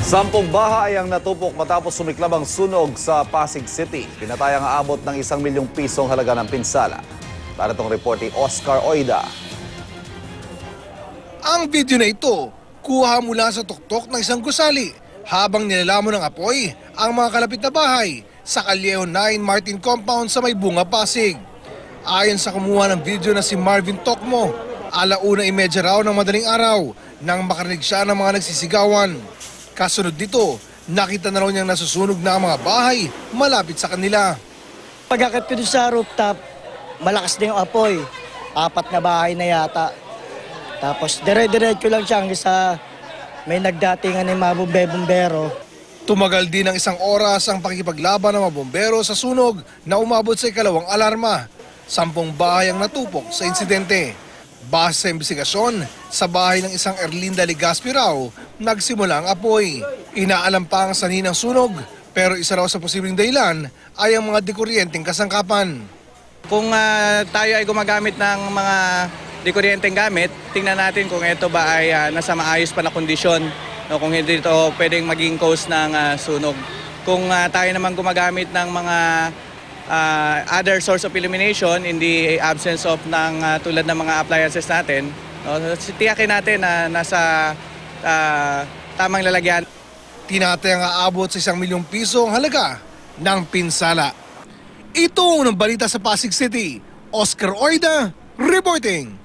Sampung bahay ang natupok matapos sumiklab ang sunog sa Pasig City. Pinatayang aabot ng 1 milyong pisong halaga ng pinsala. Para itong report ni Oscar Oida. Ang video na ito, kuha mula sa tuktok ng isang gusali habang nilalamon ng apoy ang mga kalapit na bahay sa Callejo 9 Martin Compound sa May Bunga, Pasig. Ayon sa kumuha ng video na si Marvin Tokmo, 1:30 raw ng madaling araw nang makarinig siya ng mga nagsisigawan. Kasunod dito, nakita na raw niyang nasusunog na ang mga bahay malapit sa kanila. Pagkakit ko doon sa rooftop, malakas na yung apoy. 4 na bahay na yata. Tapos dire-diretso lang siya hanggang sa may nagdatingan ng mga bombero. Tumagal din ng 1 oras ang pakikipaglaban ng mga bombero sa sunog na umabot sa 2nd alarma. 10 bahay ang natupok sa insidente. Base sa investigasyon, sa bahay ng isang Erlinda Legaspi raw, nagsimula ang apoy. Inaalam pa ang sanhi ng sunog, pero isa raw sa posibleng dahilan ay ang mga dekuryenteng kasangkapan. Kung tayo ay gumagamit ng mga dekuryenteng gamit, tingnan natin kung ito ba ay nasa maayos pa na kondisyon, o kung hindi ito pwedeng maging cause ng sunog. Kung tayo naman gumagamit ng mga other source of illumination in the absence of ng tulad ng mga appliances natin, tiyakin natin na nasa tamang lalagyan. Tinatayang aabot sa 1 milyong piso ang halaga ng pinsala. Ito ang unang balita sa Pasig City. Oscar Oida, reporting.